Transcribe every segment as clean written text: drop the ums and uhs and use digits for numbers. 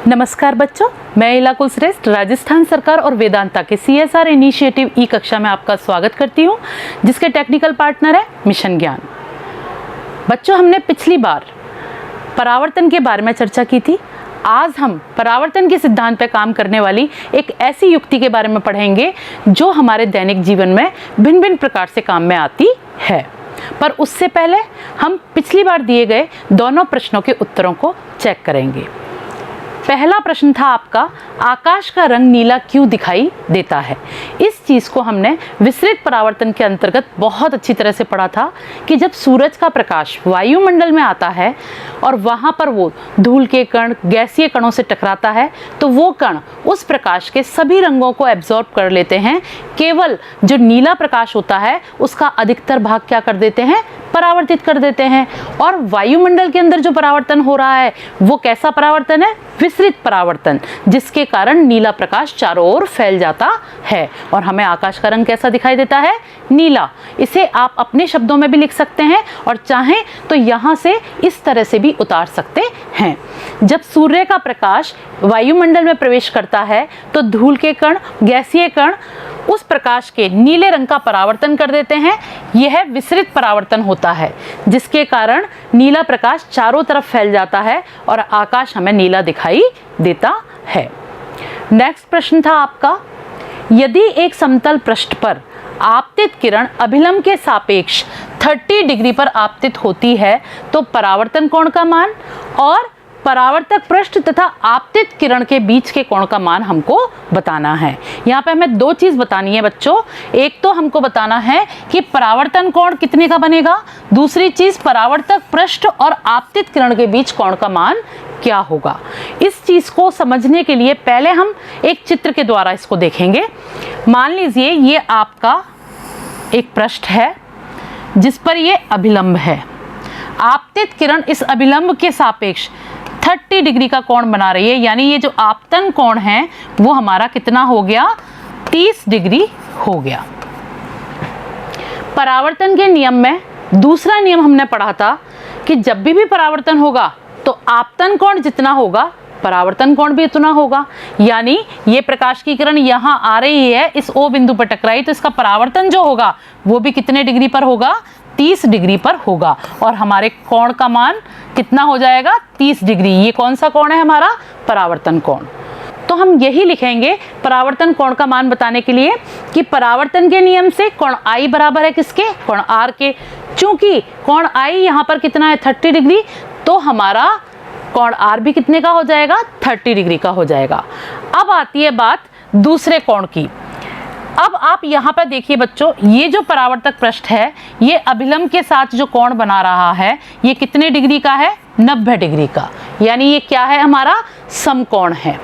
नमस्कार बच्चों, मैं इला कुलश्रेष्ठ राजस्थान सरकार और वेदांता के CSR इनिशिएटिव ई कक्षा में आपका स्वागत करती हूं, जिसके टेक्निकल पार्टनर है मिशन ज्ञान। बच्चों, हमने पिछली बार परावर्तन के बारे में चर्चा की थी। आज हम परावर्तन के सिद्धांत पर काम करने वाली एक ऐसी युक्ति के बारे में पढ़ेंगे जो हमारे दैनिक जीवन में भिन्न भिन्न प्रकार से काम में आती है। पर उससे पहले हम पिछली बार दिए गए दोनों प्रश्नों के उत्तरों को चेक करेंगे। पहला प्रश्न था आपका, आकाश का रंग नीला क्यों दिखाई देता है। इस चीज़ को हमने विसरित परावर्तन के अंतर्गत बहुत अच्छी तरह से पढ़ा था कि जब सूरज का प्रकाश वायुमंडल में आता है और वहाँ पर वो धूल के कण, गैसीय कणों से टकराता है, तो वो कण उस प्रकाश के सभी रंगों को एब्जॉर्ब कर लेते हैं। केवल जो नीला प्रकाश होता है उसका अधिकतर भाग क्या कर देते हैं, परावर्तित कर देते हैं। और वायुमंडल के अंदर जो परावर्तन हो रहा है वो कैसा परावर्तन है, विसरित परावर्तन, जिसके कारण नीला प्रकाश चारों ओर फैल जाता है और हमें आकाश का रंग कैसा दिखाई देता है, नीला। इसे आप अपने शब्दों में भी लिख सकते हैं और चाहें तो यहाँ से इस तरह से भी उतार सकते हैं। जब सूर्य का प्रकाश वायुमंडल में प्रवेश करता है तो धूल के कण, गैसीय कण उस प्रकाश के नीले रंग का परावर्तन कर देते हैं। यह विसरित परावर्तन होता है, जिसके कारण नीला प्रकाश चारों तरफ फैल जाता है और आकाश हमें नीला दिखाई देता है। नेक्स्ट प्रश्न था आपका, यदि एक समतल पृष्ठ पर आपतित किरण अभिलंब के सापेक्ष 30 डिग्री पर आपतित होती है तो परावर्तन कोण का मान और परावर्तक पृष्ठ तथा आपतित किरण के बीच के कोण का मान हमको बताना है। यहाँ पे हमें दो चीज बतानी है बच्चों। एक तो हमको बताना है कि परावर्तन कोण कितने का बनेगा, दूसरी चीज परावर्तक पृष्ठ और आपतित किरण के बीच कोण का मान क्या होगा। इस चीज को समझने के लिए पहले हम एक चित्र के द्वारा इसको देखेंगे। मान लीजिए ये आपका एक पृष्ठ है जिस पर ये अभिलंब है। आपतित किरण इस अभिलंब के सापेक्ष 30 डिग्री का कोण बना रही है, यानी ये जो आपतन कोण है वो हमारा कितना हो गया, 30 डिग्री हो गया। परावर्तन के नियम में दूसरा नियम हमने पढ़ा था कि जब भी परावर्तन होगा तो आपतन कोण जितना होगा परावर्तन कोण भी उतना होगा। यानी ये प्रकाश की किरण यहाँ आ रही है, इस O बिंदु पर टकराई, तो इसका परावर्तन जो होगा वो भी कितने डिग्री पर होगा, 30 डिग्री पर होगा। और हमारे कोण का मान कितना हो जाएगा, 30 डिग्री। ये कौन सा कोण है, हमारा परावर्तन कोण। तो हम यही लिखेंगे परावर्तन कोण का मान बताने के लिए कि परावर्तन के नियम से कोण I बराबर है किसके, कोण R के। चूंकि कोण I यहाँ पर कितना है, 30 डिग्री, तो हमारा कोण R भी कितने का हो जाएगा, 30 डिग्री का हो जाएगा। अब आती है बात दूसरे कोण की। अब आप यहाँ पर देखिए बच्चों, ये जो परावर्तक पृष्ठ है ये अभिलंब के साथ जो कोण बना रहा है ये कितने डिग्री का है, 90 डिग्री का। यानी ये क्या है, हमारा समकोण है।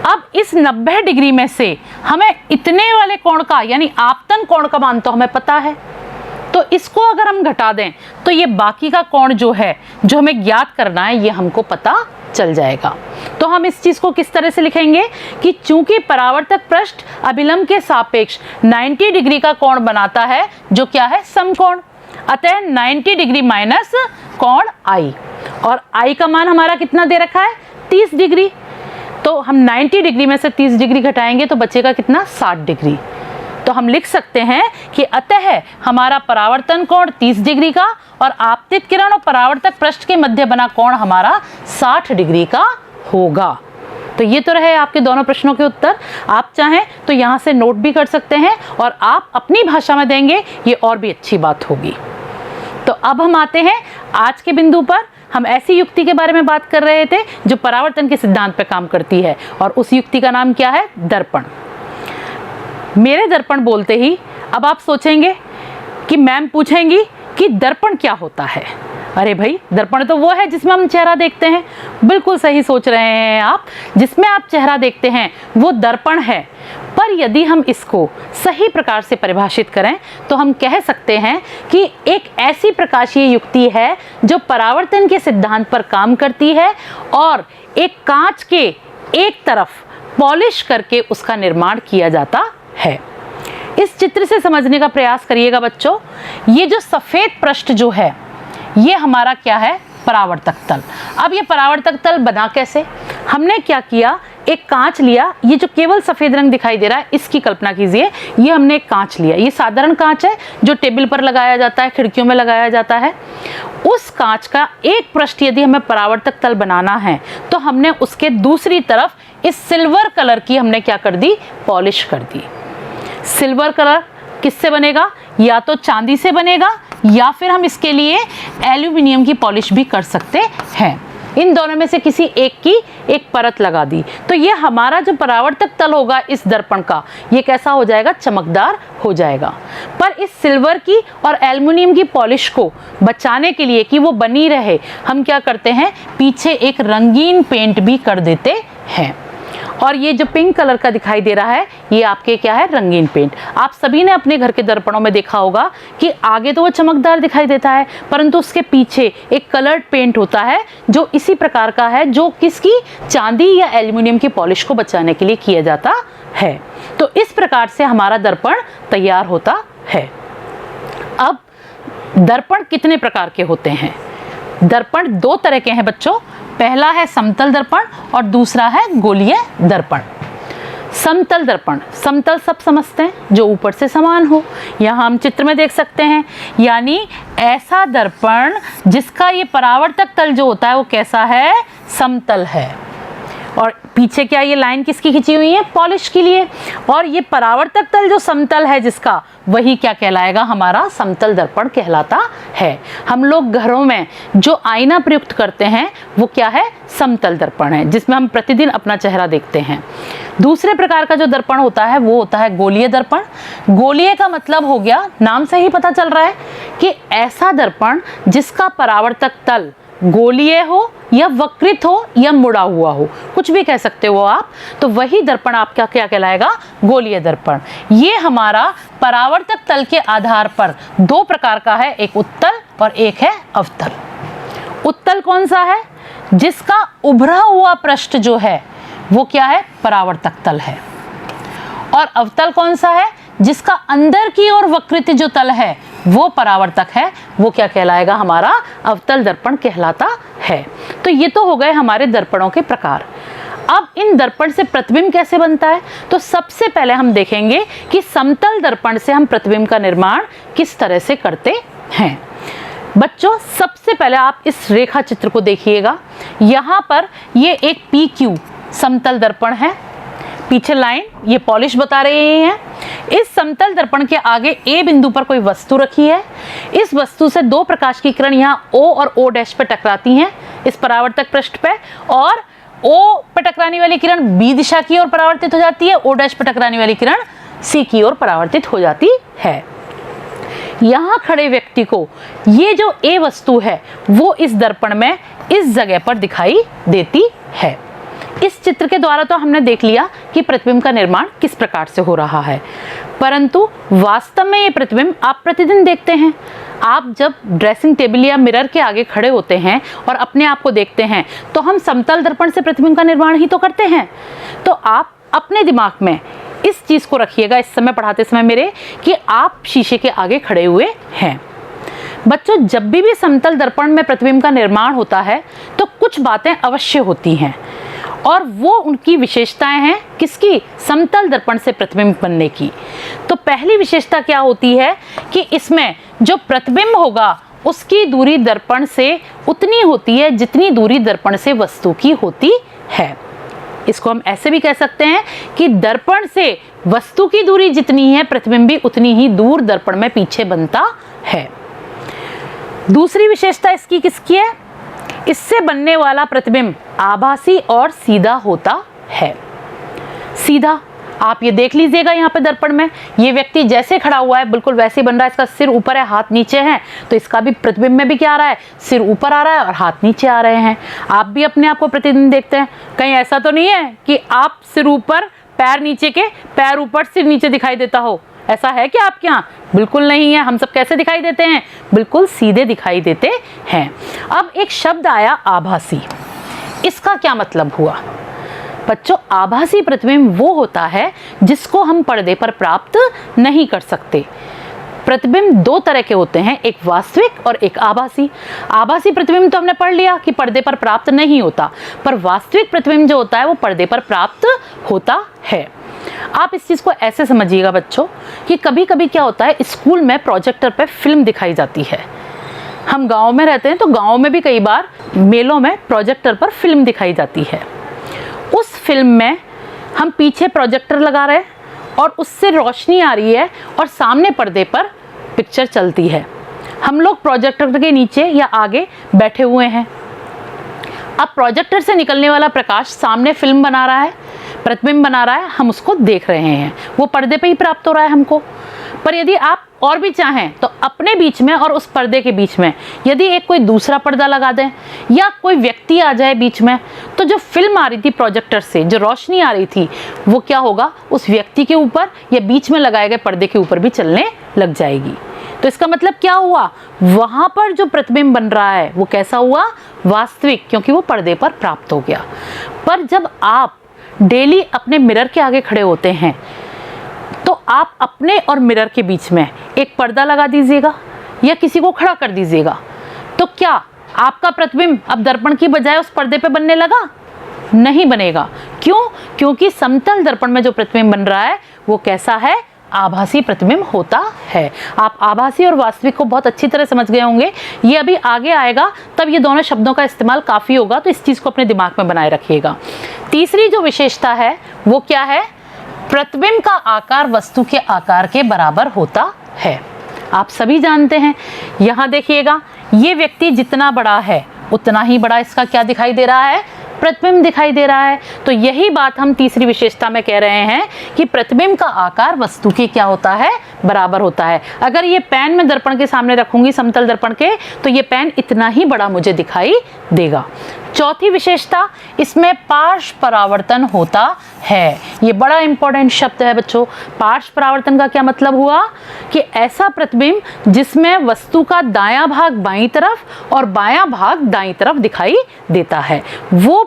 अब इस 90 डिग्री में से हमें इतने वाले कोण का यानी आपतन कोण का मान तो हमें पता है, तो इसको अगर हम घटा दें तो ये बाकी का कोण जो है, जो हमें ज्ञात करना है, ये हमको पता चल जाएगा। तो हम इस चीज को किस तरह से लिखेंगे कि चूंकि परावर्तक पृष्ठ अभिलंब के सापेक्ष 90 डिग्री का कोण बनाता है जो क्या है, समकोण, अतः 90 डिग्री माइनस कोण I, और I का मान हमारा कितना दे रखा है, 30 डिग्री। तो हम 90 डिग्री में से 30 डिग्री घटाएंगे तो बचेगा कितना, 60 डिग्री। तो हम लिख सकते हैं कि अतः हमारा परावर्तन कोण 30 डिग्री का और आपतित किरण और परावर्तक पृष्ठ के मध्य बना कोण हमारा 60 डिग्री का होगा। तो ये तो रहे आपके दोनों प्रश्नों के उत्तर। आप चाहें तो यहाँ से नोट भी कर सकते हैं और आप अपनी भाषा में देंगे, ये और भी अच्छी बात होगी। तो अब हम आते हैं आज के बिंदु पर। हम ऐसी युक्ति के बारे में बात कर रहे थे जो परावर्तन के सिद्धांत पर काम करती है, और उस युक्ति का नाम क्या है, दर्पण। मेरे दर्पण बोलते ही अब आप सोचेंगे कि मैम पूछेंगी कि दर्पण क्या होता है। अरे भाई, दर्पण तो वो है जिसमें हम चेहरा देखते हैं। बिल्कुल सही सोच रहे हैं आप, जिसमें आप चेहरा देखते हैं वो दर्पण है। पर यदि हम इसको सही प्रकार से परिभाषित करें तो हम कह सकते हैं कि एक ऐसी प्रकाशीय युक्ति है जो परावर्तन के सिद्धांत पर काम करती है और एक कांच के एक तरफ पॉलिश करके उसका निर्माण किया जाता है। इस चित्र से समझने का प्रयास करिएगा बच्चों। ये जो सफेद पृष्ठ जो है ये हमारा क्या है, परावर्तक तल। अब ये परावर्तक तल बना कैसे, हमने क्या किया, एक कांच लिया, ये जो केवल सफेद रंग दिखाई दे रहा है इसकी कल्पना कीजिए, ये हमने एक कांच लिया, ये साधारण कांच है जो टेबल पर लगाया जाता है, खिड़कियों में लगाया जाता है। उस कांच का एक पृष्ठ यदि हमें परावर्तक तल बनाना है तो हमने उसके दूसरी तरफ इस सिल्वर कलर की हमने क्या कर दी, पॉलिश कर दी। सिल्वर कलर किससे बनेगा, या तो चांदी से बनेगा या फिर हम इसके लिए एल्यूमिनियम की पॉलिश भी कर सकते हैं। इन दोनों में से किसी एक की एक परत लगा दी तो ये हमारा जो परावर्तक तल होगा इस दर्पण का, ये कैसा हो जाएगा, चमकदार हो जाएगा। पर इस सिल्वर की और एल्युमिनियम की पॉलिश को बचाने के लिए कि वो बनी रहे, हम क्या करते हैं, पीछे एक रंगीन पेंट भी कर देते हैं। और ये जो पिंक कलर का दिखाई दे रहा है ये आपके क्या है, रंगीन पेंट। आप सभी ने अपने घर के दर्पणों में देखा होगा कि आगे तो वो चमकदार दिखाई देता है परंतु उसके पीछे एक कलर्ड पेंट होता है जो इसी प्रकार का है, जो किसकी, चांदी या एल्युमिनियम की पॉलिश को बचाने के लिए किया जाता है। तो इस प्रकार से हमारा दर्पण तैयार होता है। अब दर्पण कितने प्रकार के होते हैं? दर्पण दो तरह के हैं बच्चों, पहला है समतल दर्पण और दूसरा है गोलीय दर्पण। समतल दर्पण, समतल सब समझते हैं, जो ऊपर से समान हो, यहाँ हम चित्र में देख सकते हैं, यानी ऐसा दर्पण जिसका ये परावर्तक तल जो होता है वो कैसा है, समतल है। और पीछे क्या ये लाइन किसकी खींची हुई है, पॉलिश के लिए। और ये परावर्तक तल जो समतल है जिसका, वही क्या कहलाएगा, हमारा समतल दर्पण कहलाता है। हम लोग घरों में जो आईना प्रयुक्त करते हैं वो क्या है, समतल दर्पण है, जिसमें हम प्रतिदिन अपना चेहरा देखते हैं। दूसरे प्रकार का जो दर्पण होता है वो होता है गोलीय दर्पण। गोलीय का मतलब हो गया, नाम से ही पता चल रहा है कि ऐसा दर्पण जिसका परावर्तक तल गोलीय हो या वक्रित हो या मुड़ा हुआ हो, कुछ भी कह सकते हो आप, तो वही दर्पण आपका क्या कहलाएगा, गोलीय दर्पण। ये हमारा परावर्तक तल के आधार पर दो प्रकार का है, एक उत्तल और एक है अवतल। उत्तल कौन सा है, जिसका उभरा हुआ पृष्ठ जो है वो क्या है, परावर्तक तल है। और अवतल कौन सा है, जिसका अंदर की ओर वक्रित जो तल है वो परावर्तक है, वो क्या कहलाएगा, हमारा अवतल दर्पण कहलाता है। तो ये तो हो गए हमारे दर्पणों के प्रकार। अब इन दर्पण से प्रतिबिंब कैसे बनता है, तो सबसे पहले हम देखेंगे कि समतल दर्पण से हम प्रतिबिंब का निर्माण किस तरह से करते हैं। बच्चों सबसे पहले आप इस रेखा चित्र को देखिएगा, यहाँ पर ये एक PQ समतल दर्पण है, पीछे लाइन ये पॉलिश बता रहे हैं। इस समतल दर्पण के आगे A बिंदु पर कोई वस्तु रखी है, इस वस्तु से दो प्रकाश की किरण यहाँ O और O' पे टकराती हैं इस परावर्तक पृष्ठ पे, और O पे टकराने वाली किरण B दिशा की ओर परावर्तित हो जाती है, O' पे टकराने वाली किरण C की ओर परावर्तित हो जाती है। यहाँ खड़े व्यक्ति को ये जो A वस्तु है वो इस दर्पण में इस जगह पर दिखाई देती है। इस चित्र के द्वारा तो हमने देख लिया कि प्रतिबिंब का निर्माण किस प्रकार से हो रहा है, परंतु वास्तव में ये प्रतिबिंब आप प्रतिदिन देखते हैं। आप जब ड्रेसिंग टेबल या मिरर के आगे खड़े होते हैं और अपने आप को देखते हैं तो हम समतल दर्पण से प्रतिबिंब का निर्माण ही तो करते हैं। तो आप अपने दिमाग में इस चीज़ को रखिएगा इस समय पढ़ाते समय मेरे, कि आप शीशे के आगे खड़े हुए हैं। बच्चों जब भी समतल दर्पण में प्रतिबिंब का निर्माण होता है तो कुछ बातें अवश्य होती हैं, और वो उनकी विशेषताएं हैं किसकी, समतल दर्पण से प्रतिबिंब बनने की। तो पहली विशेषता क्या होती है कि इसमें जो प्रतिबिंब होगा उसकी दूरी दर्पण से उतनी होती है जितनी दूरी दर्पण से वस्तु की होती है। इसको हम ऐसे भी कह सकते हैं कि दर्पण से वस्तु की दूरी जितनी है प्रतिबिंब भी उतनी ही दूर दर्पण में पीछे बनता है। दूसरी विशेषता इसकी किसकी है, इससे बनने वाला प्रतिबिंब आभासी और सीधा होता है। सीधा आप ये देख लीजिएगा, यहाँ पे दर्पण में ये व्यक्ति जैसे खड़ा हुआ है बिल्कुल वैसे बन रहा है। इसका सिर ऊपर है, हाथ नीचे है, तो इसका भी प्रतिबिंब में भी क्या आ रहा है, सिर ऊपर आ रहा है और हाथ नीचे आ रहे हैं। आप भी अपने आप को प्रतिदिन देखते हैं, कहीं ऐसा तो नहीं है कि आप सिर ऊपर पैर नीचे के, पैर ऊपर सिर नीचे दिखाई देता हो, ऐसा है क्या आपके यहाँ? बिल्कुल नहीं है। हम सब कैसे दिखाई देते हैं, बिल्कुल सीधे दिखाई देते हैं। अब एक शब्द आया आभासी, इसका क्या मतलब हुआ बच्चों? आभासी प्रतिबिंब वो होता है जिसको हम पर्दे पर प्राप्त नहीं कर सकते। प्रतिबिंब दो तरह के होते हैं, एक वास्तविक और एक आभासी। आभासी प्रतिबिंब तो हमने पढ़ लिया कि पर्दे पर प्राप्त नहीं होता, पर वास्तविक प्रतिबिंब जो होता है वो पर्दे पर प्राप्त होता है। आप इस चीज को ऐसे समझिएगा बच्चों कि कभी कभी क्या होता है, स्कूल में प्रोजेक्टर पे फिल्म दिखाई जाती है। हम गांव में रहते हैं तो गांव में भी कई बार मेलों में प्रोजेक्टर पर फिल्म दिखाई जाती है। उस फिल्म में हम पीछे प्रोजेक्टर लगा रहे हैं और उससे रोशनी आ रही है और सामने पर्दे पर पिक्चर चलती है। हम लोग प्रोजेक्टर के नीचे या आगे बैठे हुए हैं। अब प्रोजेक्टर से निकलने वाला प्रकाश सामने फिल्म बना रहा है, प्रतिबिंब बना रहा है, हम उसको देख रहे हैं, वो पर्दे पे ही प्राप्त हो रहा है हमको। पर यदि आप और भी चाहें तो अपने बीच में और उस पर्दे के बीच में यदि एक कोई दूसरा पर्दा लगा दें या कोई व्यक्ति आ जाए बीच में, तो जो फिल्म आ रही थी प्रोजेक्टर से, जो रोशनी आ रही थी, वो क्या होगा, उस व्यक्ति के ऊपर या बीच में लगाए गए पर्दे के ऊपर भी चलने लग जाएगी। तो इसका मतलब क्या हुआ, वहां पर जो प्रतिबिंब बन रहा है वो कैसा हुआ, वास्तविक, क्योंकि वो पर्दे पर प्राप्त हो गया। पर जब आप डेली अपने मिरर के आगे खड़े होते हैं तो आप अपने और मिरर के बीच में एक पर्दा लगा दीजिएगा या किसी को खड़ा कर दीजिएगा, तो क्या आपका प्रतिबिंब अब दर्पण की बजाय उस पर्दे पे बनने लगा? नहीं बनेगा। क्यों? क्योंकि समतल दर्पण में जो प्रतिबिंब बन रहा है वो कैसा है, आभासी प्रतिबिंब होता है। आप आभासी और वास्तविक को बहुत अच्छी तरह समझ गए होंगे। ये अभी आगे आएगा तब ये दोनों शब्दों का इस्तेमाल काफ़ी होगा, तो इस चीज़ को अपने दिमाग में बनाए रखिएगा। तीसरी जो विशेषता है वो क्या है, प्रतिबिंब का आकार वस्तु के आकार के बराबर होता है। आप सभी जानते हैं, यहाँ देखिएगा, ये व्यक्ति जितना बड़ा है उतना ही बड़ा इसका क्या दिखाई दे रहा है, प्रतिबिंब दिखाई दे रहा है। तो यही बात हम तीसरी विशेषता में कह रहे हैं कि प्रतिबिंब का आकार वस्तु के क्या होता है, बराबर होता है। अगर ये पेन मैं दर्पण के सामने रखूंगी, समतल दर्पण के, तो ये पेन इतना ही बड़ा मुझे दिखाई देगा। चौथी विशेषता, इसमें पार्श्व परावर्तन होता है। ये बड़ा इंपॉर्टेंट शब्द है बच्चों। पार्श्व परावर्तन का क्या मतलब हुआ कि ऐसा प्रतिबिंब जिसमें वस्तु का दायां भाग बाईं तरफ और बायां भाग दाईं तरफ दिखाई देता है, वो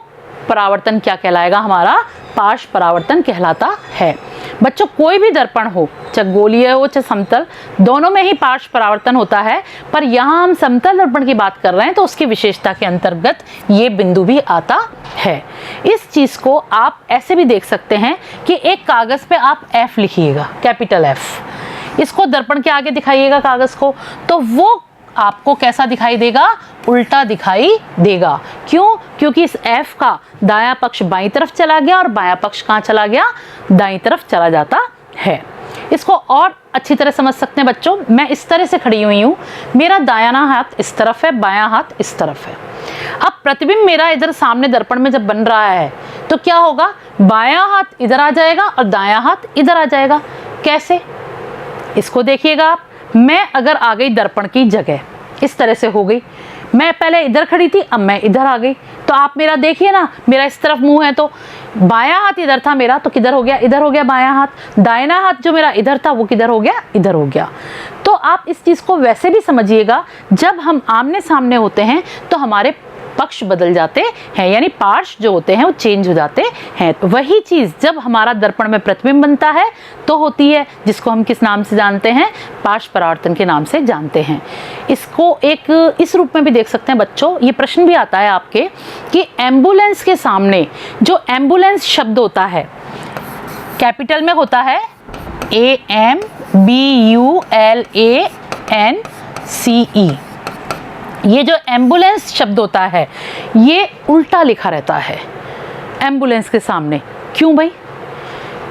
परावर्तन क्या कहलाएगा, हमारा पार्श्व परावर्तन कहलाता है। बच्चों कोई भी दर्पण हो, चाहे गोलीय हो चाहे समतल, दोनों में ही पार्श्व परावर्तन होता है। पर यहाँ हम समतल दर्पण की बात कर रहे हैं तो उसकी विशेषता के अंतर्गत ये बिंदु भी आता है। इस चीज को आप ऐसे भी देख सकते हैं कि एक कागज पे आप F लिखिएगा, कैपिटल F, इसको दर्पण के आगे दिखाइएगा कागज को, तो वो आपको कैसा दिखाई देगा, उल्टा दिखाई देगा। क्यों? क्योंकि इस F का दायां पक्ष बाईं तरफ चला गया और बायां पक्ष कहाँ चला गया, दाईं तरफ चला जाता है। इसको और अच्छी तरह समझ सकते हैं बच्चों, मैं इस तरह से खड़ी हुई हूँ, मेरा दायां हाथ इस तरफ है, बायां हाथ इस तरफ है। अब प्रतिबिंब मेरा इधर सामने दर्पण में जब बन रहा है तो क्या होगा, बायां हाथ इधर आ जाएगा और दायां हाथ इधर आ जाएगा। कैसे? इसको देखिएगा आप, मैं अगर आ गई दर्पण की जगह, इस तरह से हो गई, मैं पहले इधर खड़ी थी, अब मैं इधर आ गई, तो आप मेरा देखिए ना, मेरा इस तरफ मुंह है, तो बायां हाथ इधर था मेरा, तो किधर हो गया, इधर हो गया बायां हाथ। दाहिना हाथ जो मेरा इधर था वो किधर हो गया, इधर हो गया। तो आप इस चीज को वैसे भी समझिएगा, जब हम आमने सामने होते हैं तो हमारे पक्ष बदल जाते हैं, यानी पार्श्व जो होते हैं वो चेंज हो जाते हैं। तो वही चीज जब हमारा दर्पण में प्रतिबिंब बनता है तो होती है, जिसको हम किस नाम से जानते हैं, पार्श्व परावर्तन के नाम से जानते हैं। इसको एक इस रूप में भी देख सकते हैं बच्चों, ये प्रश्न भी आता है आपके कि एम्बुलेंस के सामने जो एम्बुलेंस शब्द होता है, कैपिटल में होता है AMBULANCE, ये जो एम्बुलेंस शब्द होता है ये उल्टा लिखा रहता है एम्बुलेंस के सामने। क्यों भाई?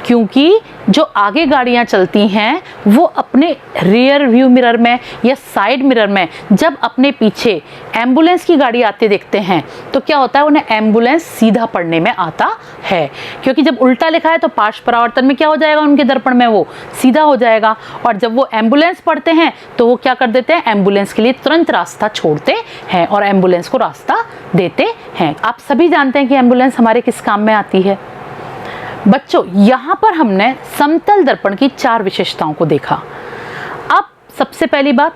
क्योंकि जो आगे गाड़ियां चलती हैं वो अपने रियर व्यू मिरर में या साइड मिरर में जब अपने पीछे एम्बुलेंस की गाड़ी आते देखते हैं तो क्या होता है, उन्हें एम्बुलेंस सीधा पढ़ने में आता है। क्योंकि जब उल्टा लिखा है तो पार्श्व परावर्तन में क्या हो जाएगा, उनके दर्पण में वो सीधा हो जाएगा, और जब वो एम्बुलेंस पढ़ते हैं तो वो क्या कर देते हैं, एम्बुलेंस के लिए तुरंत रास्ता छोड़ते हैं और एम्बुलेंस को रास्ता देते हैं। आप सभी जानते हैं कि एम्बुलेंस हमारे किस काम में आती है। बच्चों यहाँ पर हमने समतल दर्पण की 4 विशेषताओं को देखा। अब सबसे पहली बात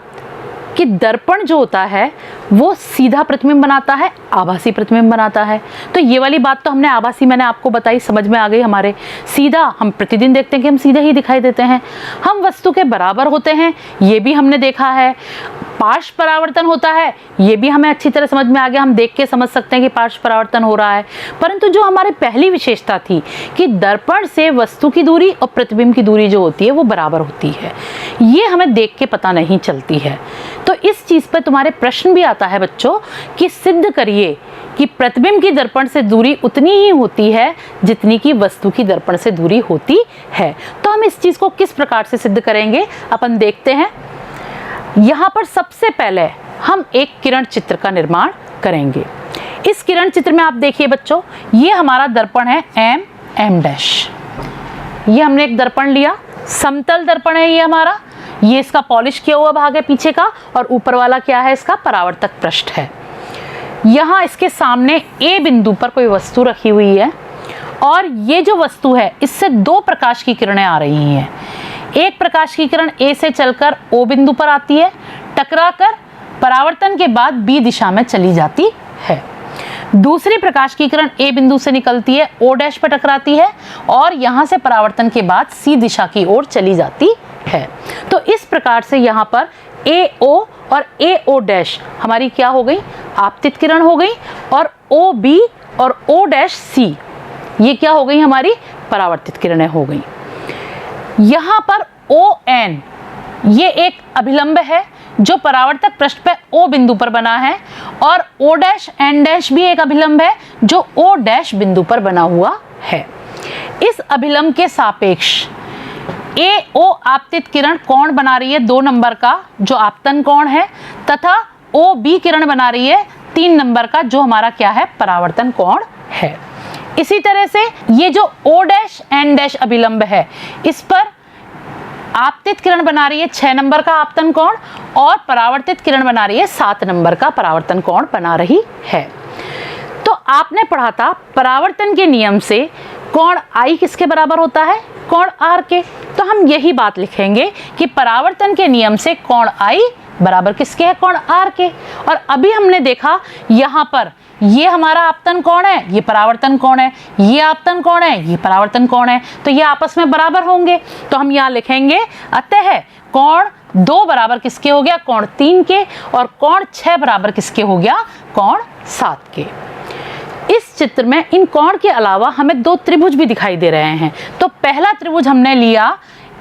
कि दर्पण जो होता है वो सीधा प्रतिबिंब बनाता है, आभासी प्रतिबिंब बनाता है। तो ये वाली बात तो हमने आभासी मैंने आपको बताई, समझ में आ गई हमारे। सीधा हम प्रतिदिन देखते हैं कि हम सीधे ही दिखाई देते हैं। हम वस्तु के बराबर होते हैं, ये भी हमने देखा है। पार्श्व परावर्तन होता है, ये भी हमें अच्छी तरह समझ में आ गया, हम देख के समझ सकते हैं कि पार्श्व परावर्तन हो रहा है। परंतु जो हमारी पहली विशेषता थी कि दर्पण से वस्तु की दूरी और प्रतिबिंब की दूरी जो होती है वो बराबर होती है, ये हमें देख के पता नहीं चलती है। तो इस चीज़ पर तुम्हारे प्रश्न भी आता है बच्चों कि सिद्ध करिए कि प्रतिबिंब की दर्पण से दूरी उतनी ही होती है जितनी की वस्तु की दर्पण से दूरी होती है। तो हम इस चीज़ को किस प्रकार से सिद्ध करेंगे अपन देखते हैं। यहाँ पर सबसे पहले हम एक किरण चित्र का निर्माण करेंगे। इस किरण चित्र में आप देखिए बच्चों, ये हमारा दर्पण है M डैश। ये हमने एक दर्पण लिया, समतल दर्पण है ये हमारा, ये इसका पॉलिश किया हुआ भाग है पीछे का, और ऊपर वाला क्या है, इसका परावर्तक पृष्ठ है। यहाँ इसके सामने A बिंदु पर कोई वस्तु रखी हुई है, और ये जो वस्तु है इससे दो प्रकाश की किरणें आ रही हैं। एक प्रकाश की किरण A से चलकर O बिंदु पर आती है, टकराकर परावर्तन के बाद B दिशा में चली जाती है। दूसरी प्रकाश की किरण A बिंदु से निकलती है, O डैश पर टकराती है, और यहाँ से परावर्तन के बाद C दिशा की ओर चली जाती है। तो इस प्रकार से यहाँ पर AO और AO डैश हमारी क्या हो गई, आपतित किरण हो गई, और OB और O डैश C ये क्या हो गई, हमारी परावर्तित किरणें हो गई। यहाँ पर ON ये एक अभिलंब है जो परावर्तक पृष्ठ पे O बिंदु पर बना है, और O डैश N डैश भी एक अभिलंब है जो O डैश बिंदु पर बना हुआ है। इस अभिलंब के सापेक्ष AO आपतित किरण कोण बना रही है 2 नंबर का जो आपतन कोण है, तथा OB किरण बना रही है 3 नंबर का जो हमारा क्या है, परावर्तन कोण है। इसी तरह से ये जो O डैश N डैश अभिलंब है, इस पर आपतित किरण बना रही है 6 नंबर का आपतन कोण, और परावर्तित किरण बना रही है 7 नंबर का परावर्तन कोण बना रही है। तो आपने पढ़ा था परावर्तन के नियम से कोण I किसके बराबर होता है, कोण R के। तो हम यही बात लिखेंगे कि परावर्तन के नियम से कोण I बराबर किसके है, कोण R के। और अभी हमने देखा यहाँ पर ये हमारा आपतन कोण है, ये परावर्तन कोण है, ये आपतन कोण है, ये परावर्तन कोण है, तो ये आपस में बराबर होंगे। तो हम यहाँ लिखेंगे अतः कोण 2 बराबर किसके हो गया, कोण 3 के, और कोण 6 बराबर किसके हो गया, कोण 7 के। इस चित्र में इन कोण के अलावा हमें 2 त्रिभुज भी दिखाई दे रहे हैं। तो पहला त्रिभुज हमने लिया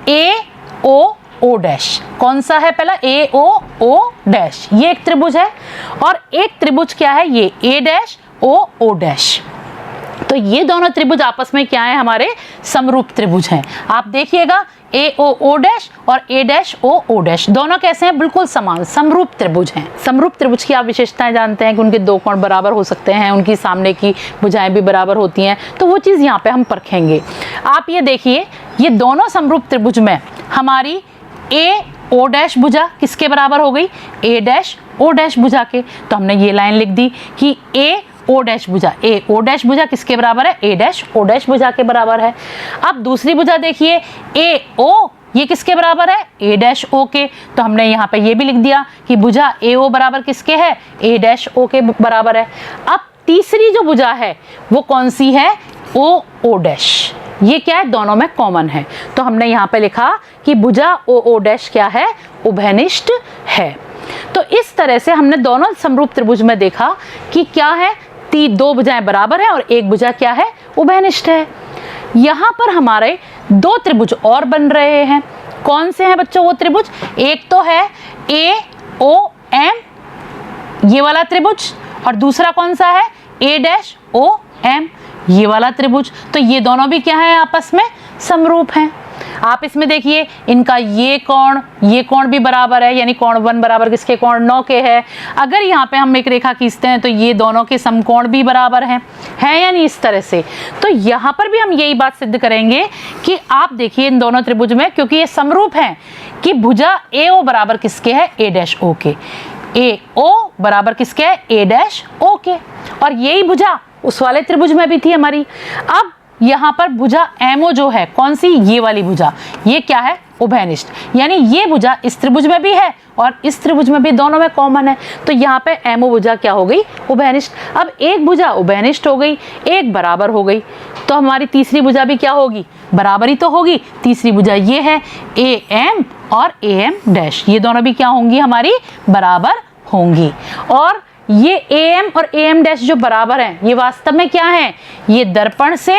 AO डैश। कौन सा है पहला, AO डैश, ये एक त्रिभुज है। और एक त्रिभुज क्या है, ये A डैश O डैश। तो ये दोनों त्रिभुज आपस में क्या है, हमारे समरूप त्रिभुज हैं। आप देखिएगा AO डैश और A डैश O डैश दोनों कैसे हैं, बिल्कुल समान समरूप त्रिभुज हैं। समरूप त्रिभुज की आप विशेषताएं जानते हैं कि उनके 2 कोण बराबर हो सकते हैं, उनकी सामने की भुजाएं भी बराबर होती हैं, तो वो चीज़ यहाँ पे हम परखेंगे। आप ये देखिए, ये दोनों समरूप त्रिभुज में हमारी AO डैश भुजा किसके बराबर हो गई, A डैश O डैश भुजा के। तो हमने ये लाइन लिख दी कि AO डैश भुजा, AO डैश भुजा किसके बराबर है, A डैश O डैश भुजा के बराबर है। अब दूसरी भुजा देखिए AO, ये किसके बराबर है, A डैश O के। तो हमने यहाँ पे ये भी लिख दिया कि भुजा AO बराबर किसके है, A डैश O के बराबर है। अब तीसरी जो भुजा है वो कौन सी है, OO डैश। ये क्या है, दोनों में कॉमन है। तो हमने यहाँ पे लिखा कि भुजा OO डैश क्या है, उभयनिष्ठ है। तो इस तरह से हमने दोनों समरूप त्रिभुज में देखा कि क्या है, 2 भुजाएं बराबर है और एक भुजा क्या है, उभयनिष्ठ है। यहाँ पर हमारे 2 त्रिभुज और बन रहे हैं। कौन से हैं बच्चों वो त्रिभुज, एक तो है AOM ये वाला त्रिभुज, और दूसरा कौन सा है, A डैश OM ये वाला त्रिभुज। तो ये दोनों भी क्या है, आपस में समरूप हैं। आप इसमें देखिए, इनका ये कोण भी बराबर है, यानी कोण 1 बराबर किसके, कोण 9 के है। अगर यहाँ पे हम एक रेखा खींचते हैं तो ये दोनों के समकोण भी बराबर हैं, है यानी इस तरह से। तो यहाँ पर भी हम यही बात सिद्ध करेंगे कि आप देखिए इन दोनों त्रिभुज में, क्योंकि ये समरूप हैं, कि भुजा AO बराबर किसके है, A डैश O के। AO बराबर किसके है, A डैश O के। और यही भुजा उस वाले त्रिभुज में भी थी हमारी। अब यहाँ पर भुजा MO जो है, कौन सी, ये वाली भुजा, ये क्या है, उभयनिष्ठ, यानी ये भुजा इस त्रिभुज में भी है और इस त्रिभुज में भी, दोनों में कॉमन है। तो यहाँ पे एमओ भुजा क्या हो गई? उभयनिष्ठ। अब एक भुजा उभयनिष्ठ हो गई, एक बराबर हो गई, तो हमारी तीसरी भुजा भी क्या होगी? बराबर ही तो होगी। तीसरी भुजा ये है ए एम और ए एम डैश, ये दोनों भी क्या होंगी? हमारी बराबर होंगी। और ये ए एम और ए एम डैश जो बराबर हैं, ये वास्तव में क्या है? ये दर्पण से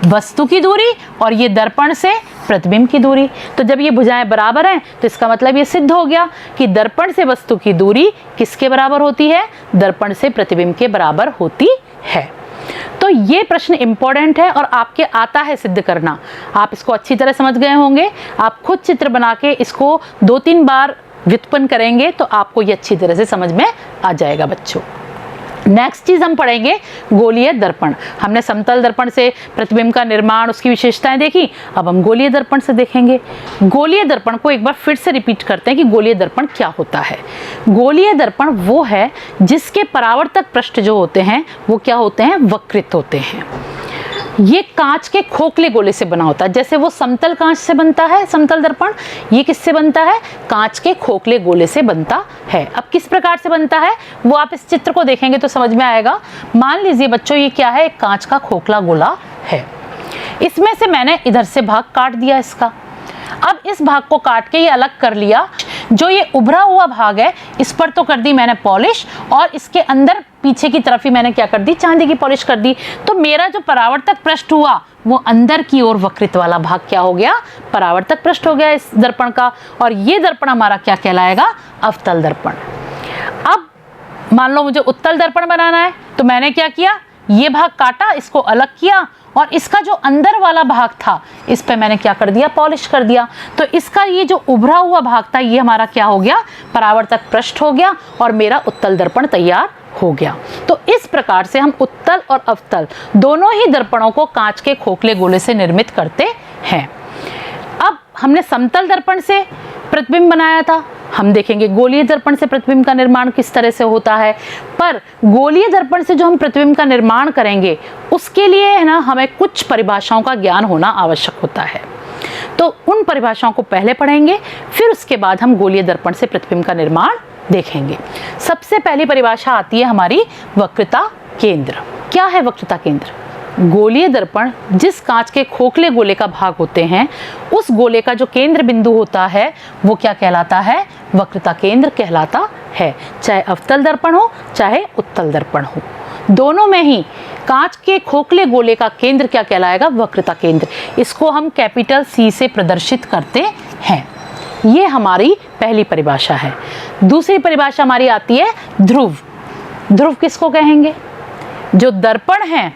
वस्तु की दूरी और ये दर्पण से प्रतिबिंब की दूरी। तो जब ये भुजाएं बराबर हैं तो इसका मतलब ये सिद्ध हो गया कि दर्पण से वस्तु की दूरी किसके बराबर होती है? दर्पण से प्रतिबिंब के बराबर होती है। तो ये प्रश्न इंपॉर्टेंट है और आपके आता है सिद्ध करना। आप इसको अच्छी तरह समझ गए होंगे। आप खुद चित्र बना के इसको 2-3 बार व्युत्पन्न करेंगे तो आपको ये अच्छी तरह से समझ में आ जाएगा बच्चों। नेक्स्ट चीज हम पढ़ेंगे गोलीय दर्पण। हमने समतल दर्पण से प्रतिबिंब का निर्माण, उसकी विशेषताएं देखी। अब हम गोलीय दर्पण से देखेंगे। गोलीय दर्पण को एक बार फिर से रिपीट करते हैं कि गोलीय दर्पण क्या होता है। गोलीय दर्पण वो है जिसके परावर्तक पृष्ठ जो होते हैं वो क्या होते हैं? वक्रित होते हैं। ये कांच के खोखले गोले से बना होता है। जैसे वो समतल कांच से बनता है समतल दर्पण, ये किससे बनता है? कांच के खोखले गोले से बनता है। अब किस प्रकार से बनता है वो आप इस चित्र को देखेंगे तो समझ में आएगा। मान लीजिए बच्चों ये क्या है? एक कांच का खोखला गोला है। इसमें से मैंने इधर से भाग काट दिया इसका। अब इस भाग को काट के ये अलग कर लिया। जो ये उभरा हुआ भाग है इस पर तो कर दी मैंने पॉलिश, और इसके अंदर पीछे की तरफ ही मैंने क्या कर दी? चांदी की पॉलिश कर दी। तो मेरा जो परावर्तक पृष्ठ हुआ वो अंदर की ओर वक्रित वाला भाग क्या हो गया? परावर्तक पृष्ठ हो गया इस दर्पण का। और ये दर्पण हमारा क्या कहलाएगा? अवतल दर्पण। अब मान लो मुझे उत्तल दर्पण बनाना है तो मैंने क्या किया? ये भाग काटा, इसको अलग किया, और इसका जो अंदर वाला भाग था इस पे मैंने क्या कर दिया? पॉलिश कर दिया। तो इसका ये जो उभरा हुआ भाग था ये हमारा क्या हो गया? परावर्तक पृष्ठ हो गया और मेरा उत्तल दर्पण तैयार हो गया। तो इस प्रकार से हम उत्तल और अवतल दोनों ही दर्पणों को कांच के खोखले गोले से निर्मित करते हैं। अब हमने समतल दर्पण से प्रतिबिंब बनाया था, हम देखेंगे गोलीय दर्पण से प्रतिबिंब का निर्माण किस तरह से होता है। पर गोलीय दर्पण से जो हम प्रतिबिंब का निर्माण करेंगे उसके लिए है ना, हमें कुछ परिभाषाओं का ज्ञान होना आवश्यक होता है। तो उन परिभाषाओं को पहले पढ़ेंगे, फिर उसके बाद हम गोलीय दर्पण से प्रतिबिंब का निर्माण देखेंगे। सबसे पहली परिभाषा आती है हमारी वक्रता केंद्र। क्या है वक्रता केंद्र? गोलीय दर्पण जिस कांच के खोखले गोले का भाग होते हैं उस गोले का जो केंद्र बिंदु होता है वो क्या कहलाता है? वक्रता केंद्र कहलाता है। चाहे अवतल दर्पण हो चाहे उत्तल दर्पण हो, दोनों में ही कांच के खोखले गोले का केंद्र क्या कहलाएगा? वक्रता केंद्र। इसको हम कैपिटल C से प्रदर्शित करते हैं। ये हमारी पहली परिभाषा है। दूसरी परिभाषा हमारी आती है ध्रुव। ध्रुव किसको कहेंगे? जो दर्पण है